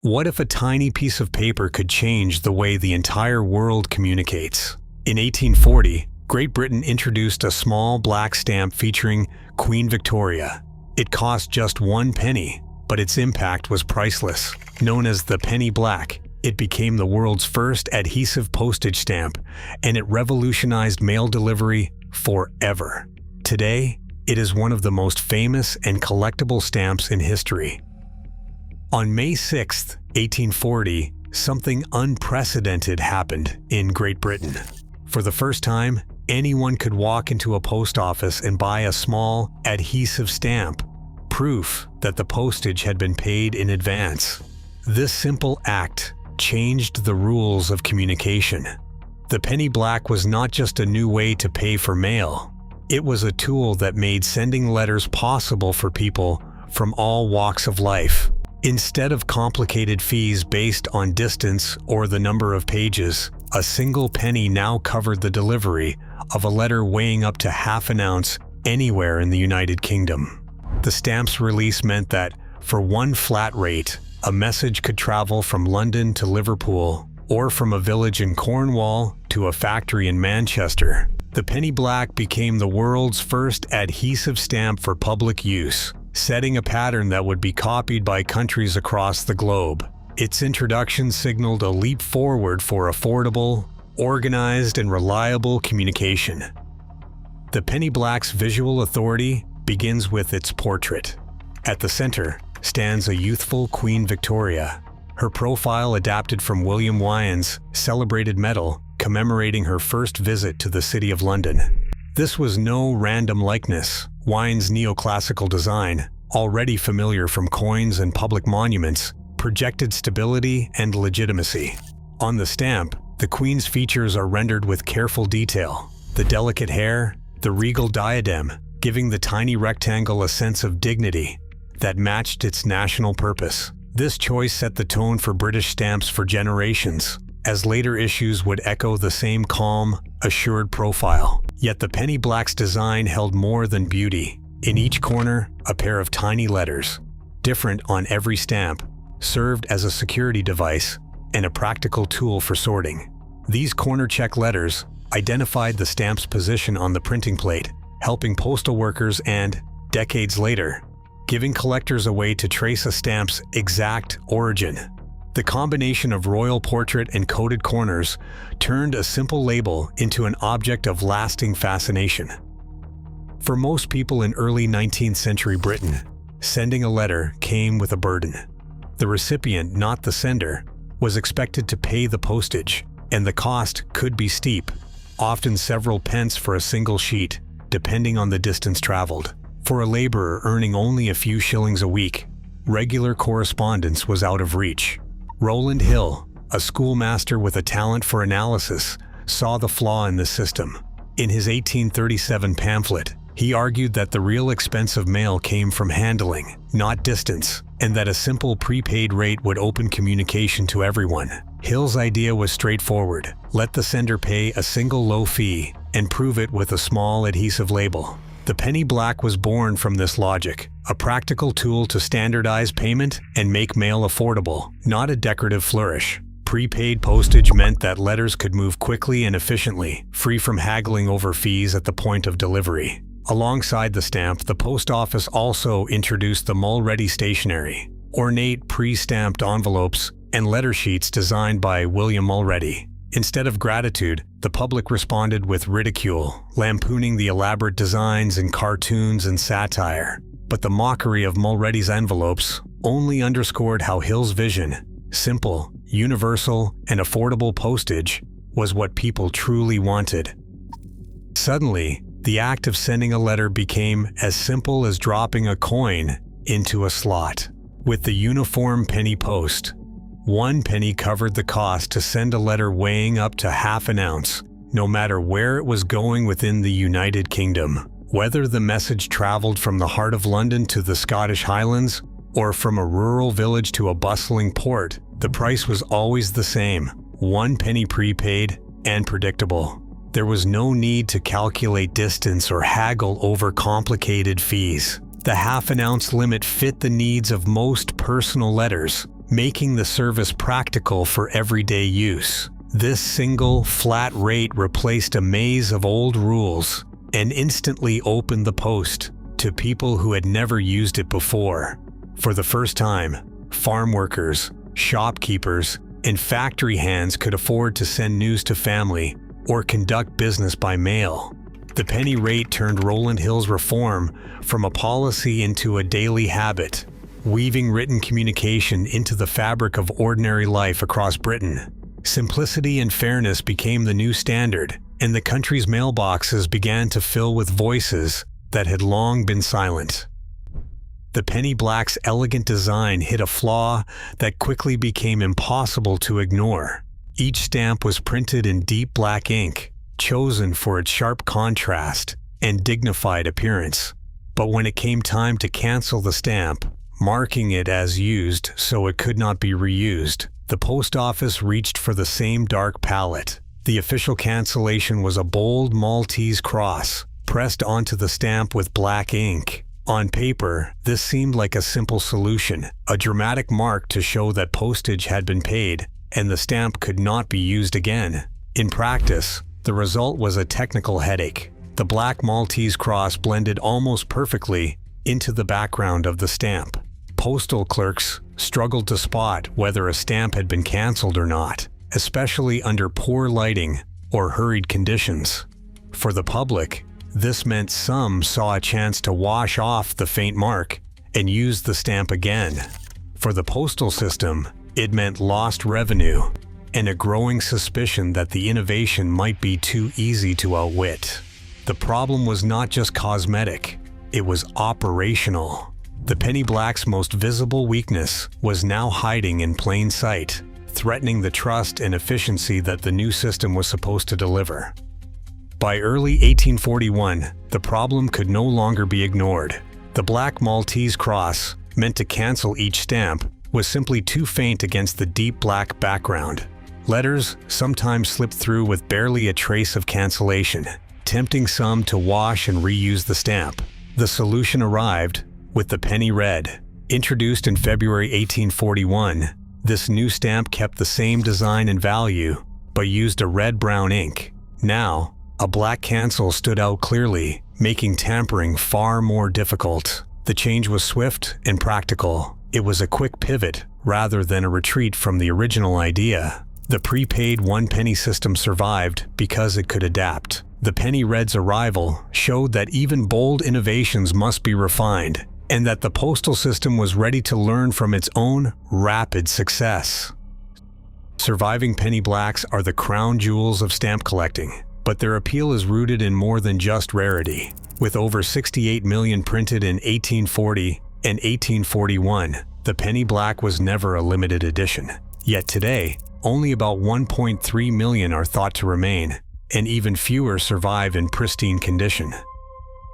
What if a tiny piece of paper could change the way the entire world communicates? In 1840, Great Britain introduced a small black stamp featuring Queen Victoria. It cost just 1 penny, but its impact was priceless. Known as the penny black, it became the world's first adhesive postage stamp, and it revolutionized mail delivery forever. Today, it is one of the most famous and collectible stamps in history. On May 6, 1840, something unprecedented happened in Great Britain. For the first time, anyone could walk into a post office and buy a small adhesive stamp, proof that the postage had been paid in advance. This simple act changed the rules of communication. The penny black was not just a new way to pay for mail. It was a tool that made sending letters possible for people from all walks of life. Instead of complicated fees based on distance or the number of pages, a single penny now covered the delivery of a letter weighing up to half an ounce anywhere in the United Kingdom. The stamp's release meant that, for one flat rate, a message could travel from London to Liverpool, or from a village in Cornwall to a factory in Manchester. The penny black became the world's first adhesive stamp for public use, setting a pattern that would be copied by countries across the globe. Its introduction signaled a leap forward for affordable, organized, and reliable communication. The penny black's visual authority begins with its portrait. At the center stands a youthful Queen Victoria, her profile adapted from William Wyand's celebrated medal commemorating her first visit to the City of London. This was no random likeness. Wyand's neoclassical design, already familiar from coins and public monuments, projected stability and legitimacy. On the stamp, the Queen's features are rendered with careful detail. The delicate hair, the regal diadem, giving the tiny rectangle a sense of dignity that matched its national purpose. This choice set the tone for British stamps for generations, as later issues would echo the same calm, assured profile. Yet the penny black's design held more than beauty. In each corner, a pair of tiny letters, different on every stamp, served as a security device and a practical tool for sorting. These corner check letters identified the stamp's position on the printing plate, helping postal workers and, decades later, giving collectors a way to trace a stamp's exact origin. The combination of royal portrait and coded corners turned a simple label into an object of lasting fascination. For most people in early 19th century Britain, sending a letter came with a burden. The recipient, not the sender, was expected to pay the postage, and the cost could be steep, often several pence for a single sheet, depending on the distance traveled. For a laborer earning only a few shillings a week, regular correspondence was out of reach. Rowland Hill, a schoolmaster with a talent for analysis, saw the flaw in the system. In his 1837 pamphlet, he argued that the real expense of mail came from handling, not distance, and that a simple prepaid rate would open communication to everyone. Hill's idea was straightforward: let the sender pay a single low fee and prove it with a small adhesive label. The penny black was born from this logic, a practical tool to standardize payment and make mail affordable, not a decorative flourish. Prepaid postage meant that letters could move quickly and efficiently, free from haggling over fees at the point of delivery. Alongside the stamp, the post office also introduced the Mulready stationery, ornate pre-stamped envelopes and letter sheets designed by William Mulready. Instead of gratitude, the public responded with ridicule, lampooning the elaborate designs in cartoons and satire. But the mockery of Mulready's envelopes only underscored how Hill's vision, simple, universal, and affordable postage, was what people truly wanted. Suddenly, the act of sending a letter became as simple as dropping a coin into a slot. With the uniform penny post, 1 penny covered the cost to send a letter weighing up to half an ounce, no matter where it was going within the United Kingdom. Whether the message traveled from the heart of London to the Scottish Highlands, or from a rural village to a bustling port, the price was always the same: 1 penny prepaid and predictable. There was no need to calculate distance or haggle over complicated fees. The half-an-ounce limit fit the needs of most personal letters, making the service practical for everyday use. This single, flat rate replaced a maze of old rules and instantly opened the post to people who had never used it before. For the first time, farm workers, shopkeepers, and factory hands could afford to send news to family or conduct business by mail. The penny rate turned Rowland Hill's reform from a policy into a daily habit, weaving written communication into the fabric of ordinary life across Britain. Simplicity and fairness became the new standard, and the country's mailboxes began to fill with voices that had long been silent. The penny black's elegant design hid a flaw that quickly became impossible to ignore. Each stamp was printed in deep black ink, chosen for its sharp contrast and dignified appearance. But when it came time to cancel the stamp, marking it as used so it could not be reused, the post office reached for the same dark palette. The official cancellation was a bold Maltese cross, pressed onto the stamp with black ink. On paper, this seemed like a simple solution, a dramatic mark to show that postage had been paid and the stamp could not be used again. In practice, the result was a technical headache. The black Maltese cross blended almost perfectly into the background of the stamp. Postal clerks struggled to spot whether a stamp had been canceled or not, especially under poor lighting or hurried conditions. For the public, this meant some saw a chance to wash off the faint mark and use the stamp again. For the postal system, it meant lost revenue and a growing suspicion that the innovation might be too easy to outwit. The problem was not just cosmetic, it was operational. The penny black's most visible weakness was now hiding in plain sight, threatening the trust and efficiency that the new system was supposed to deliver. By early 1841, the problem could no longer be ignored. The black Maltese cross, meant to cancel each stamp, was simply too faint against the deep black background. Letters sometimes slipped through with barely a trace of cancellation, tempting some to wash and reuse the stamp. The solution arrived with the penny red. Introduced in February 1841, this new stamp kept the same design and value, but used a red-brown ink. Now, a black cancel stood out clearly, making tampering far more difficult. The change was swift and practical. It was a quick pivot rather than a retreat from the original idea. The prepaid one-penny system survived because it could adapt. The penny red's arrival showed that even bold innovations must be refined, and that the postal system was ready to learn from its own rapid success. Surviving penny blacks are the crown jewels of stamp collecting, but their appeal is rooted in more than just rarity. With over 68 million printed in 1840 and 1841, the penny black was never a limited edition. Yet today, only about 1.3 million are thought to remain, and even fewer survive in pristine condition.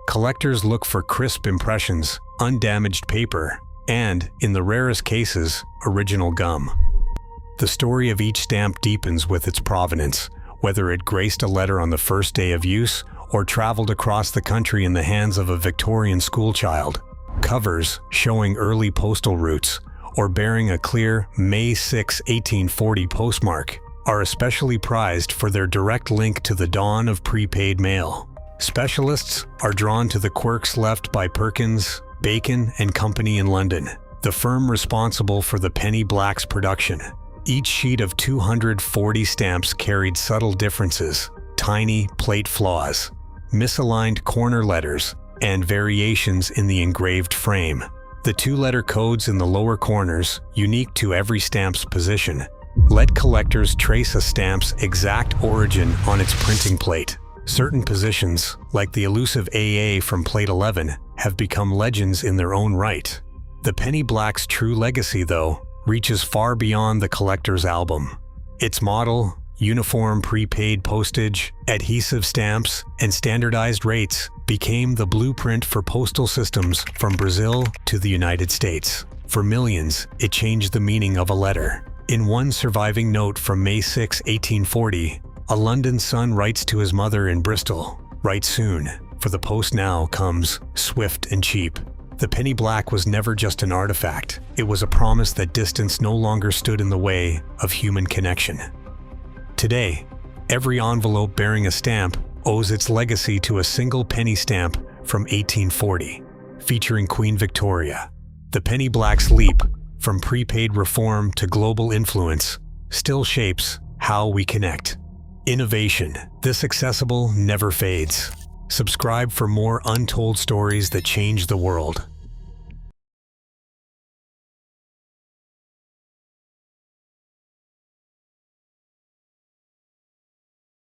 Collectors look for crisp impressions, undamaged paper, and, in the rarest cases, original gum. The story of each stamp deepens with its provenance, whether it graced a letter on the first day of use or traveled across the country in the hands of a Victorian schoolchild. Covers showing early postal routes or bearing a clear May 6, 1840 postmark are especially prized for their direct link to the dawn of prepaid mail. Specialists are drawn to the quirks left by Perkins, Bacon and Company in London, the firm responsible for the penny black's production. Each sheet of 240 stamps carried subtle differences, tiny plate flaws, misaligned corner letters, and variations in the engraved frame. The two-letter codes in the lower corners, unique to every stamp's position, let collectors trace a stamp's exact origin on its printing plate. Certain positions, like the elusive AA from plate 11, have become legends in their own right. The penny black's true legacy, though, reaches far beyond the collector's album. Its model, uniform prepaid postage, adhesive stamps, and standardized rates became the blueprint for postal systems from Brazil to the United States. For millions, it changed the meaning of a letter. In one surviving note from May 6, 1840, a London son writes to his mother in Bristol, "Write soon, for the post now comes swift and cheap." The penny black was never just an artifact. It was a promise that distance no longer stood in the way of human connection. Today, every envelope bearing a stamp owes its legacy to a single penny stamp from 1840, featuring Queen Victoria. The penny black's leap from prepaid reform to global influence still shapes how we connect. Innovation, this accessible, never fades. Subscribe for more untold stories that change the world.